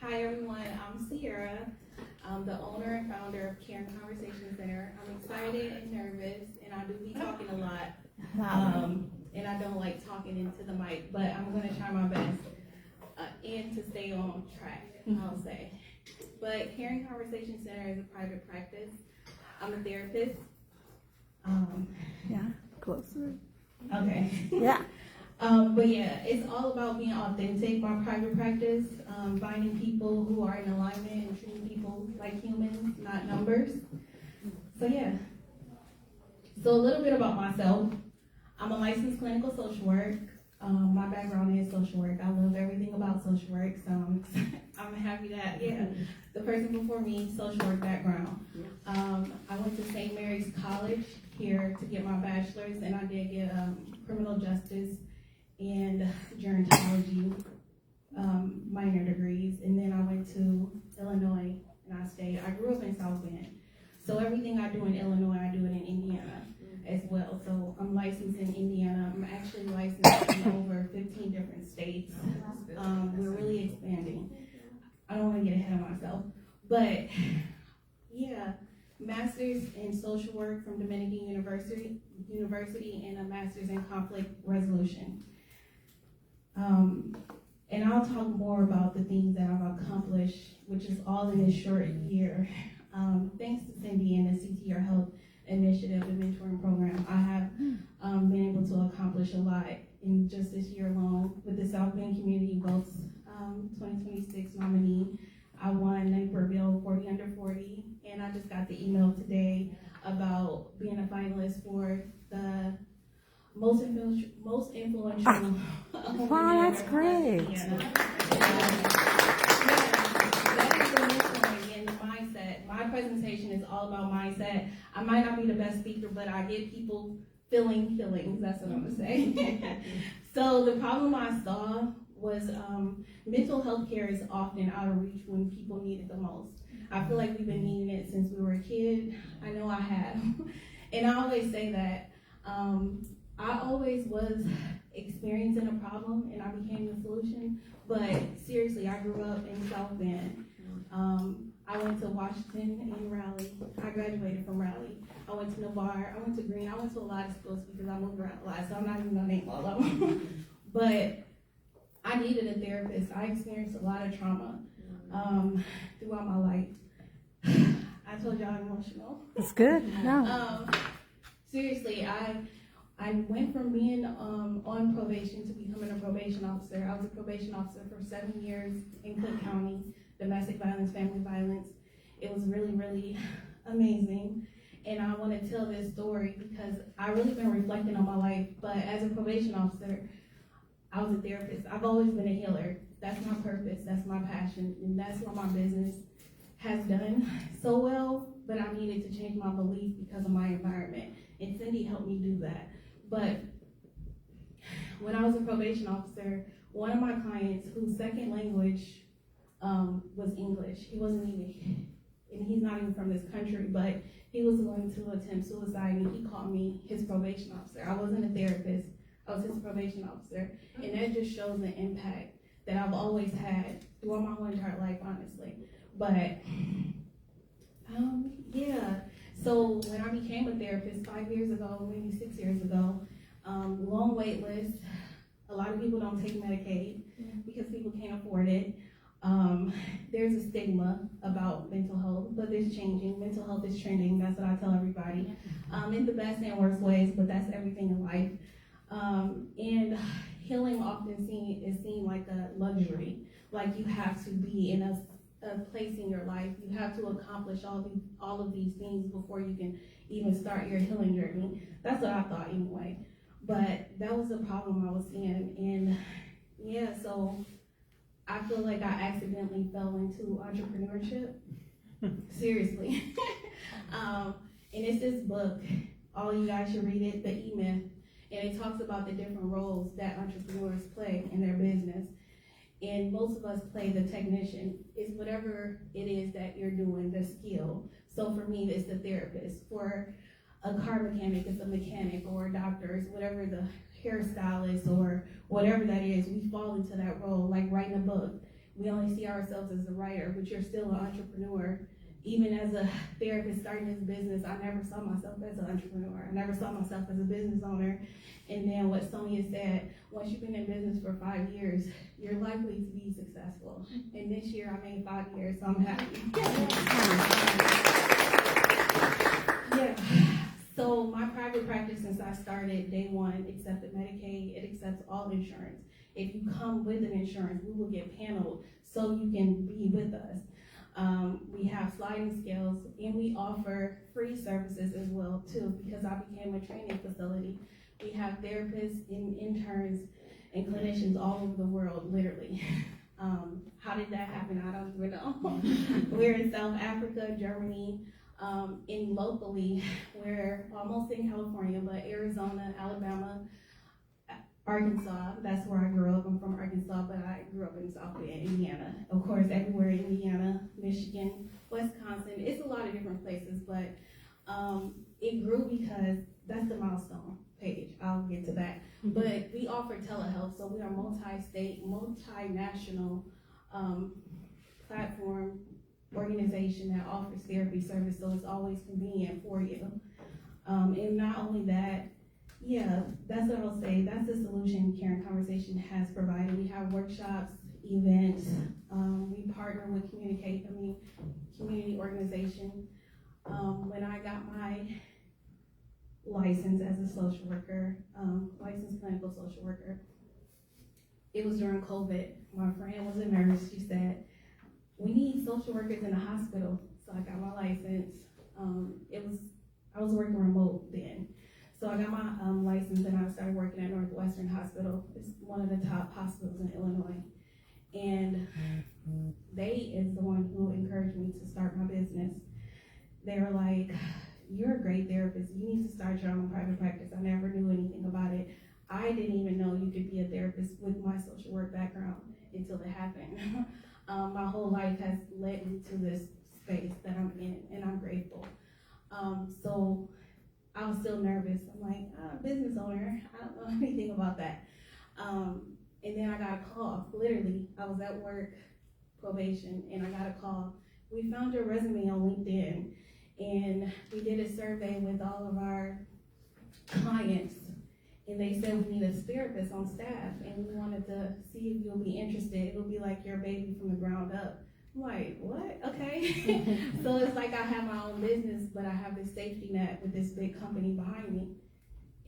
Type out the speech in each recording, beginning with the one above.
Hi everyone, I'm Ciara. I'm the owner and founder of Caring Conversation Center. I'm excited and nervous, and I do be talking a lot, and I don't like talking into the mic, but I'm gonna try my best and to stay on track, I'll say. But Caring Conversation Center is a private practice. I'm a therapist. Yeah, closer. Okay. Yeah. But yeah, it's all about being authentic. My private practice, finding people who are in alignment and treating people like humans, not numbers. So yeah. So a little bit about myself. I'm a licensed clinical social work. My background is social work. I love everything about social work. So I'm happy that, the person before me, social work background. I went to St. Mary's College here to get my bachelor's, and I did get criminal justice and gerontology minor degrees, and then I went to Illinois and I stayed. I grew up in South Bend, so everything I do in Illinois, I do it in Indiana as well. So I'm licensed in Indiana. I'm actually licensed in over 15 different states. We're really expanding. I don't want to get ahead of myself, but yeah, master's in social work from Dominican University, and a master's in conflict resolution. And I'll talk more about the things that I've accomplished, which is all in this short year. Thanks to Cindy and the CTR Health Initiative, the mentoring program, I have been able to accomplish a lot in just this year alone. With the South Bend Community Votes 2026 nominee, I won Naperville 40 under 40, and I just got the email today about being a finalist for the most influential. Wow, that's great. That is the mentoring and the mindset. My presentation is all about mindset. I might not be the best speaker, but I get people feeling feelings. That's what I'm gonna say. So the problem I saw was mental health care is often out of reach when people need it the most. I feel like we've been needing it since we were a kid. I know I have. And I always say that I always was experiencing a problem and I became the solution. But seriously, I grew up in South Bend. I went to Washington and Raleigh. I graduated from Raleigh. I went to Navarre. I went to Green. I went to a lot of schools because I moved around a lot, so I'm not even gonna name all of them. But I needed a therapist. I experienced a lot of trauma throughout my life. I told y'all I'm emotional. It's good. No. Seriously, I went from being on probation to becoming a probation officer. I was a probation officer for 7 years in Cook County, domestic violence, family violence. It was really, really amazing. And I want to tell this story because I've really been reflecting on my life. But as a probation officer, I was a therapist. I've always been a healer. That's my purpose. That's my passion. And that's what my business has done so well. But I needed to change my belief because of my environment. And Cindy helped me do that. But when I was a probation officer, one of my clients whose second language was English, he wasn't even, and he's not even from this country, but he was going to attempt suicide, and he called me his probation officer. I wasn't a therapist. I was his probation officer. And that just shows the impact that I've always had throughout my whole entire life, honestly. But, yeah. So when I became a therapist 5 years ago, maybe 6 years ago, long wait list. A lot of people don't take Medicaid because people can't afford it. There's a stigma about mental health, but it's changing. Mental health is trending. That's what I tell everybody. In the best and worst ways, but that's everything in life. And healing often is seen like a luxury, like you have to be in a place in your life. You have to accomplish all of these things before you can even start your healing journey. That's what I thought anyway. But that was the problem I was seeing. And yeah, so I feel like I accidentally fell into entrepreneurship. Seriously. And it's this book. All you guys should read it, The E-Myth. And it talks about the different roles that entrepreneurs play in their business. And most of us play the technician. It's whatever it is that you're doing, the skill. So for me, it's the therapist. For a car mechanic, it's a mechanic, or doctors, whatever the hairstylist or whatever that is, we fall into that role, like writing a book. we only see ourselves as a writer, but you're still an entrepreneur. Even as a therapist starting this business, I never saw myself as an entrepreneur. I never saw myself as a business owner. And then what Sonya said, once you've been in business for 5 years, you're likely to be successful. And this year I made 5 years, so I'm happy. Yeah. So my private practice since I started day one accepted Medicaid. It accepts all insurance. If you come with an insurance, we will get paneled so you can be with us. We have sliding scales, and we offer free services as well too, because I became a training facility. We have therapists and interns and clinicians all over the world, literally. How did that happen? I don't even know. We're in South Africa, Germany, and locally, we're almost in California, but Arizona, Alabama, Arkansas, that's where I grew up. I'm from Arkansas, but I grew up in South Bend, Indiana. Of course, everywhere in Indiana, Michigan, Wisconsin. It's a lot of different places, but it grew because that's the milestone page. I'll get to that. But we offer telehealth, so we are multi-state, multinational platform organization that offers therapy service, so it's always convenient for you. And not only that, yeah, that's what I'll say. That's the solution Care and Conversation has provided. We have workshops, events. We partner with community organization. When I got my license as a social worker, licensed clinical social worker, it was during COVID. My friend was a nurse. She said, we need social workers in the hospital. So I got my license. I was working remote then. So I got my license and I started working at Northwestern Hospital. It's one of the top hospitals in Illinois. And they is the one who encouraged me to start my business. They were like, you're a great therapist. You need to start your own private practice. I never knew anything about it. I didn't even know you could be a therapist with my social work background until it happened. My whole life has led me to this space that I'm in, and I'm grateful. So I was still nervous. I'm like, business owner, I don't know anything about that. And then I got a call, literally, I was at work, probation, and I got a call. We found your resume on LinkedIn, and we did a survey with all of our clients, and they said we need a therapist on staff, and we wanted to see if you'll be interested. It'll be like your baby from the ground up. I'm like, what? Okay. So it's like I have my own business, but I have this safety net with this big company behind me.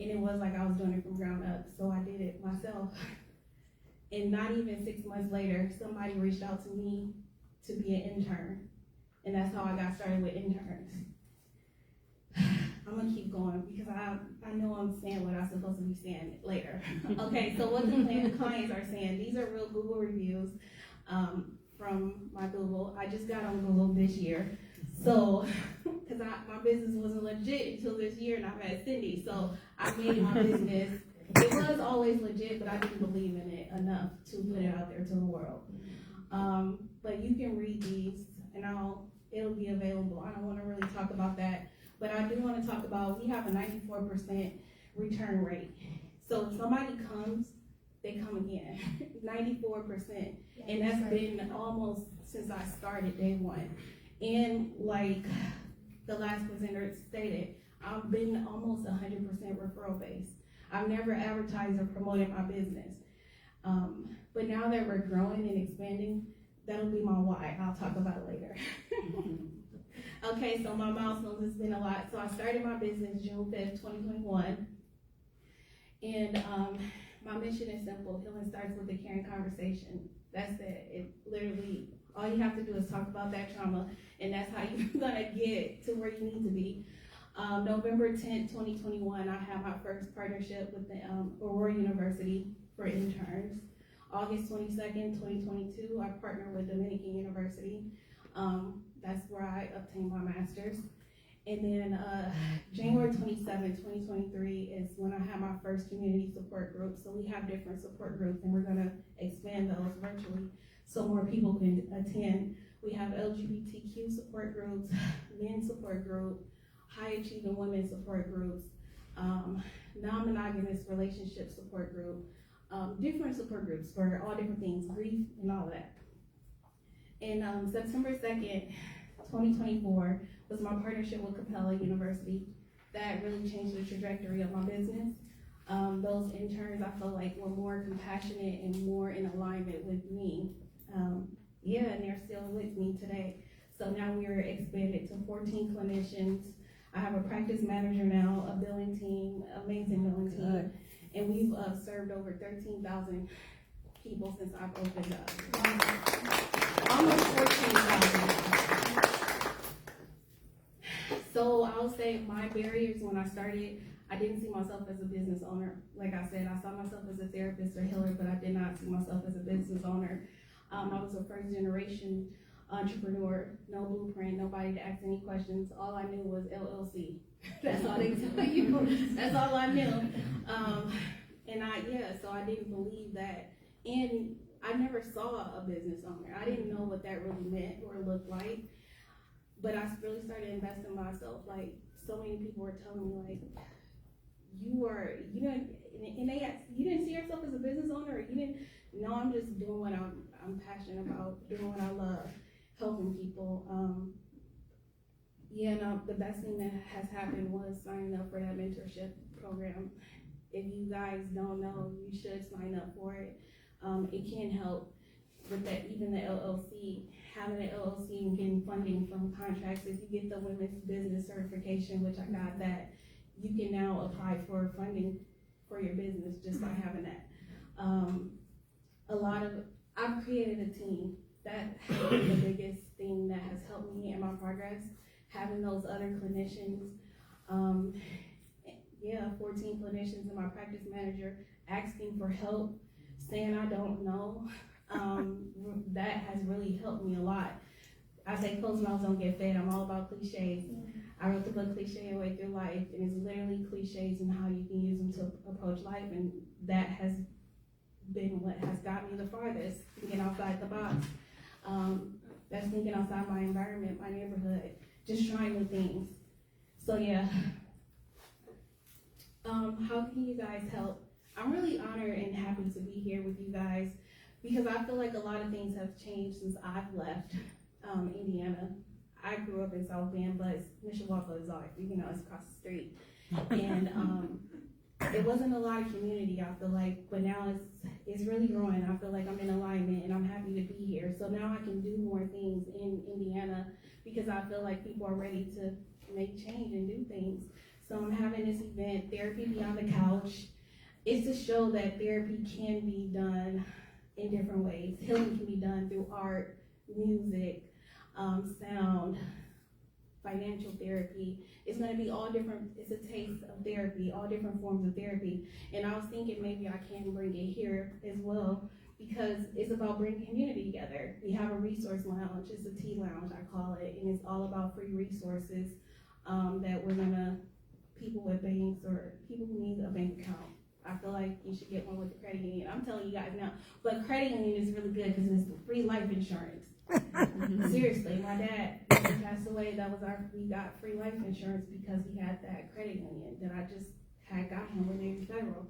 And it was like I was doing it from ground up, so I did it myself. And not even 6 months later, somebody reached out to me to be an intern. And that's how I got started with interns. I'm gonna keep going because I know I'm saying what I'm supposed to be saying later. Okay, so what the clients are saying, these are real Google reviews from my Google. I just got on Google this year. So, because my business wasn't legit until this year, and I met Cindy. So I made my business. It was always legit, but I didn't believe in it enough to put it out there to the world. But you can read these, and it'll be available. I don't want to really talk about that, but I do want to talk about, we have a 94% return rate. So if somebody comes, they come again, 94. And that's been almost since I started day one. And like the last presenter stated, I've been almost 100% referral based. I've never advertised or promoted my business. But now that we're growing and expanding, that'll be my why. I'll talk about it later. Okay, so my milestones has been a lot. So I started my business June 5th, 2021. And my mission is simple. Healing starts with a caring conversation. That's it. It literally, all you have to do is talk about that trauma, and that's how you're gonna get to where you need to be. November 10th, 2021, I had my first partnership with the Aurora University for interns. August 22nd, 2022, I partnered with Dominican University. That's where I obtained my master's. And then January 27th, 2023 is when I had my first community support group. So we have different support groups, and we're gonna expand those virtually so more people can attend. We have LGBTQ support groups, men support group, high achieving women support groups, non-monogamous relationship support group, different support groups for all different things, grief and all of that. And September 2nd, 2024 was my partnership with Capella University. That really changed the trajectory of my business. Those interns, I felt like, were more compassionate and more in alignment with me. And they're still with me today. So now we're expanded to 14 clinicians. I have a practice manager now, a billing team, amazing billing team. And we've served over 13,000 people since I've opened up. Almost 14,000. So I'll say my barriers when I started, I didn't see myself as a business owner. Like I said, I saw myself as a therapist or healer, but I did not see myself as a business owner. I was a first generation entrepreneur, no blueprint, nobody to ask any questions. All I knew was LLC. That's all they tell you. That's all I knew. So I didn't believe that. And I never saw a business owner. I didn't know what that really meant or looked like. But I really started investing in myself. Like, so many people were telling me, like, you didn't see yourself as a business owner, or you didn't. No, I'm just doing what I'm passionate about, doing what I love, helping people. The best thing that has happened was signing up for that mentorship program. If you guys don't know, you should sign up for it. It can help with that, even the LLC, having an LLC and getting funding from contracts. If you get the women's business certification, which I got that, you can now apply for funding for your business just by having that. I've created a team. That has been the biggest thing that has helped me in my progress, having those other clinicians. 14 clinicians and my practice manager asking for help, saying I don't know. That has really helped me a lot. I say closed mouths don't get fed. I'm all about cliches. I wrote the book Cliche Your Way Through Life, and it's literally cliches and how you can use them to approach life, and that has been what has got me the farthest, thinking outside the box. That's thinking outside my environment, my neighborhood, just trying new things. So how can you guys help? I'm really honored and happy to be here with you guys because I feel like a lot of things have changed since I've left Indiana. I grew up in South Bend, but Mishawaka is it's across the street. And it wasn't a lot of community, I feel like, but now it's really growing. I feel like I'm in alignment and I'm happy to be here. So now I can do more things in Indiana because I feel like people are ready to make change and do things. So I'm having this event, Therapy Beyond the Couch. It's to show that therapy can be done in different ways. Healing can be done through art, music, sound, financial therapy. It's going to be all different. It's a taste of therapy, all different forms of therapy. And I was thinking maybe I can bring it here as well because it's about bringing community together. We have a resource lounge. It's a tea lounge, I call it, and it's all about free resources that we're going to, people with banks or people who need a bank account. I feel like you should get one with the credit union. I'm telling you guys now, but credit union is really good because it's free life insurance. Seriously, my dad passed away. We got free life insurance because he had that credit union that I just had got him when they were federal.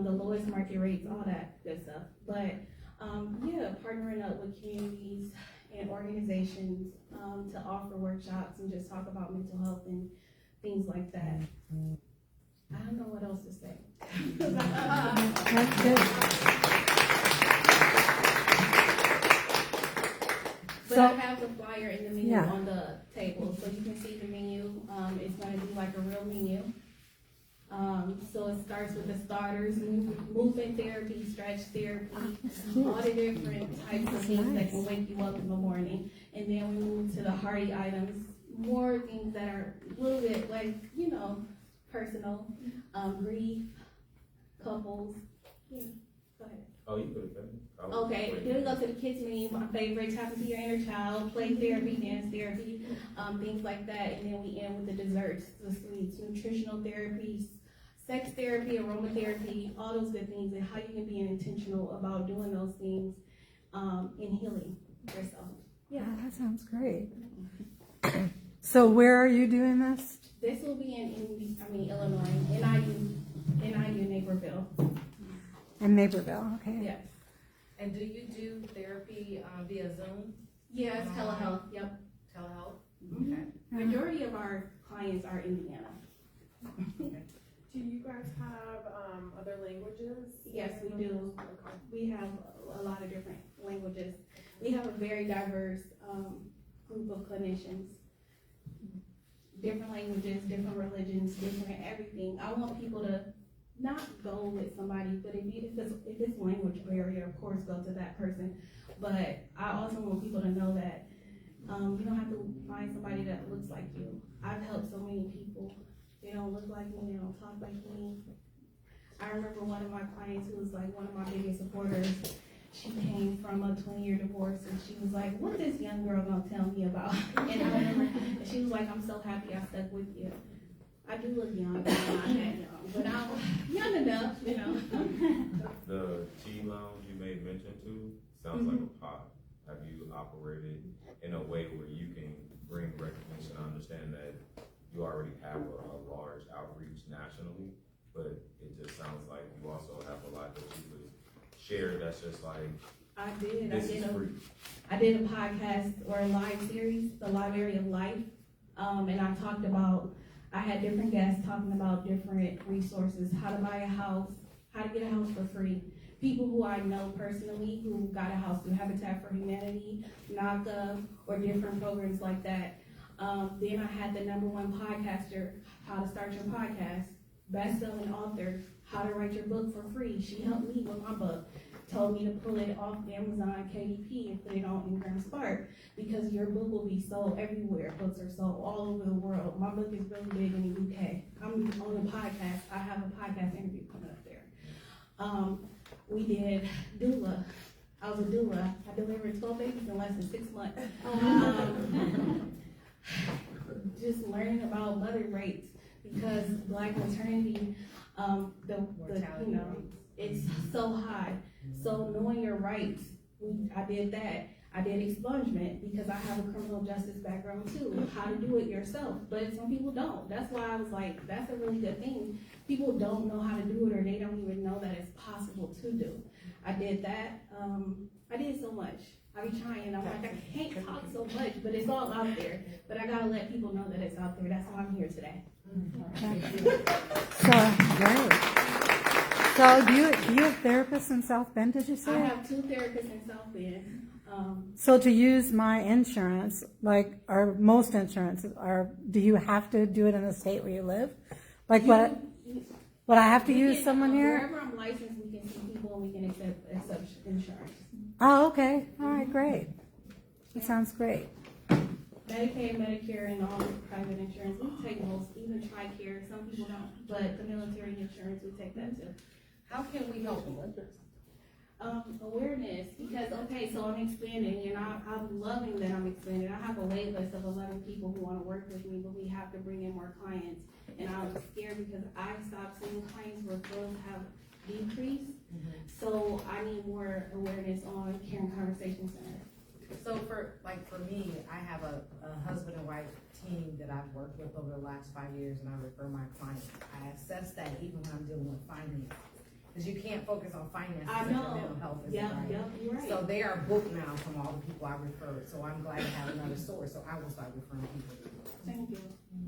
The lowest market rates, all that good stuff. But partnering up with communities and organizations to offer workshops and just talk about mental health and things like that. I don't know what else to say. That's good. But I have the flyer in the menu on the table, so you can see the menu. It's going to be like a real menu. So it starts with the starters, movement therapy, stretch therapy, all the different types of things that can wake you up in the morning. And then we move to the hearty items, more things that are a little bit like, personal, grief, couples. Go ahead. Oh, you could have. Okay, then we go to the kids menu, my favorite, tap into your inner child, play therapy, dance therapy, things like that. And then we end with the desserts, the sweets, nutritional therapies, sex therapy, aromatherapy, all those good things, and how you can be intentional about doing those things in healing yourself. Yeah, that sounds great. So where are you doing this? This will be in Illinois, NIU Naperville. In Naperville, okay. Yes. And do you do therapy via Zoom? Yeah, it's telehealth, yep. Telehealth? Mhm. Okay. Majority of our clients are Indiana. Do you guys have other languages? Yes, we do. Okay. We have a lot of different languages. We have a very diverse group of clinicians. Different languages, different religions, different everything. I want people to not go with somebody, but if it's language barrier, of course, go to that person. But I also want people to know that you don't have to find somebody that looks like you. I've helped so many people. They don't look like me, they don't talk like me. I remember one of my clients who was like one of my biggest supporters. She came from a 20-year divorce and she was like, what this young girl gonna tell me about? And I remember, and she was like, I'm so happy I stuck with you. I do look young, but I'm not that young, but I'm young enough, you know. The tea lounge you made mention to sounds like a pod. Have you operated in a way where you can bring recognition? I understand that you already have a large outreach nationally, but it just sounds like you also have a lot that you would share that's just like, this is free. I did a podcast or a live series, The Library of Life, and I talked about, I had different guests talking about different resources, how to buy a house, how to get a house for free. People who I know personally who got a house through Habitat for Humanity, NACA, or different programs like that. Then I had the #1 podcaster, how to start your podcast, best-selling author, how to write your book for free. She helped me with my book, told me to pull it off Amazon KDP and put it on Ingram Spark because your book will be sold everywhere. Books are sold all over the world. My book is really big in the UK. I'm on a podcast. I have a podcast interview coming up there. We did doula. I was a doula. I delivered 12 babies in less than 6 months. Just learning about mother rates because Black maternity, you know, it's so high. So knowing your rights, I did that. I did expungement because I have a criminal justice background too, how to do it yourself. But some people don't. That's why I was like, that's a really good thing. People don't know how to do it or they don't even know that it's possible to do. I did that. I did so much. I be trying. I'm like, I can't talk so much, but it's all out there. But I gotta let people know that it's out there. That's why I'm here today. So, great. So do you have therapists in South Bend, did you say? I have 2 therapists in South Bend. So to use my insurance, like, or most insurances, do you have to do it in the state where you live? Like, would I have to use someone here? Wherever I'm licensed, we can see people and we can accept insurance. Oh, okay. All right, great. That sounds great. Medicaid, Medicare, and all private insurance, we take most, even TRICARE, some people don't, but the military insurance, we take that too. How can we help you? Awareness, because, okay, so I'm expanding, and I'm loving that I'm expanding. I have a wait list of 11 people who want to work with me, but we have to bring in more clients. And I was scared because I stopped seeing clients where growth have decreased. So I need more awareness on Caring Conversation Center. So for me, I have a husband and wife team that I've worked with over the last 5 years, and I refer my clients. I assess that even when I'm dealing with finance. Because you can't focus on finances if your mental health isn't right. You're right. So they are booked now from all the people I referred. So I'm glad to have another source. So I will start referring people. Thank you.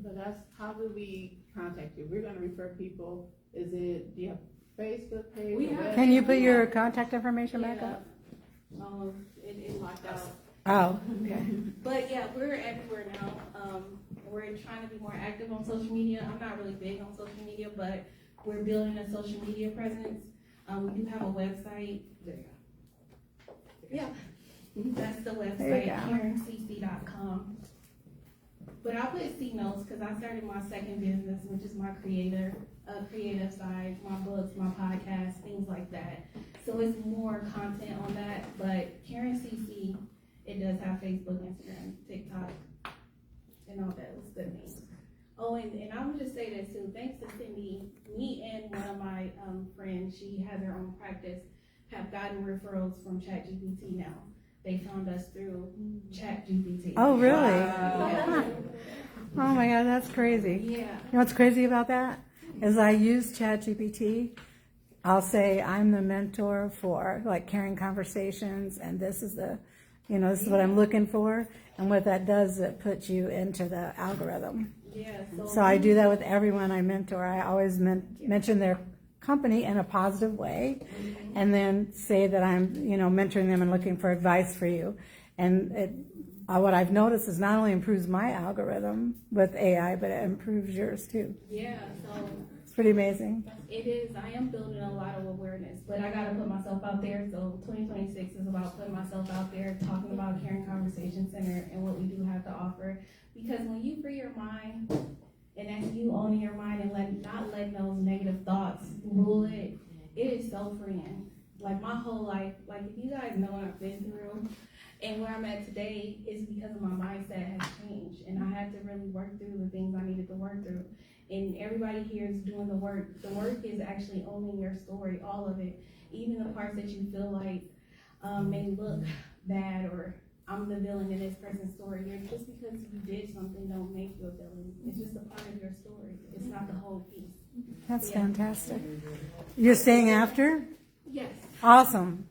So that's, how do we contact you? We're gonna refer people. Do you have Facebook page? We have- Can you put your contact information back Yeah. up? It locked out. Oh, okay. But yeah, we're everywhere now. We're trying to be more active on social media. I'm not really big on social media, but we're building a social media presence. We do have a website. There you go. Yeah, that's the website, KarenCC.com. But I'll put C notes because I started my second business, which is my creative side, my books, my podcasts, things like that. So it's more content on that. But Karen CC, it does have Facebook, Instagram, TikTok, and all those good things. Oh, and I would just say this too. Thanks to Cindy, me and one of my friends, she has her own practice, have gotten referrals from ChatGPT now. They found us through ChatGPT. Oh, really? Yeah. Oh my God, that's crazy. Yeah. You know what's crazy about that? Is I use ChatGPT. I'll say I'm the mentor for like Caring Conversations, and this is the you know, this is what I'm looking for. And what that does, it puts you into the algorithm. Yeah, So I do that with everyone I mentor. I always mention their company in a positive way, and then say that I'm, you know, mentoring them and looking for advice for you. And what I've noticed is not only improves my algorithm with AI, but it improves yours too. Yeah, so It's pretty amazing. it is. I am building a lot of awareness, but I gotta put myself out there. So 2026 is about putting myself out there, talking about Caring Conversation Center and what we do have to offer. Because when you free your mind, and that's you owning your mind and not letting those negative thoughts rule it, it is so freeing. Like my whole life, like if you guys know what I've been through and where I'm at today is because of my mindset has changed, and I had to really work through the things I needed to work through. And everybody here is doing the work. The work is actually owning your story, all of it, even the parts that you feel like may look bad or I'm the villain in this person's story. Just because you did something don't make you a villain. It's just a part of your story. It's not the whole piece. That's Yeah. fantastic. You're staying after? Yes. Awesome.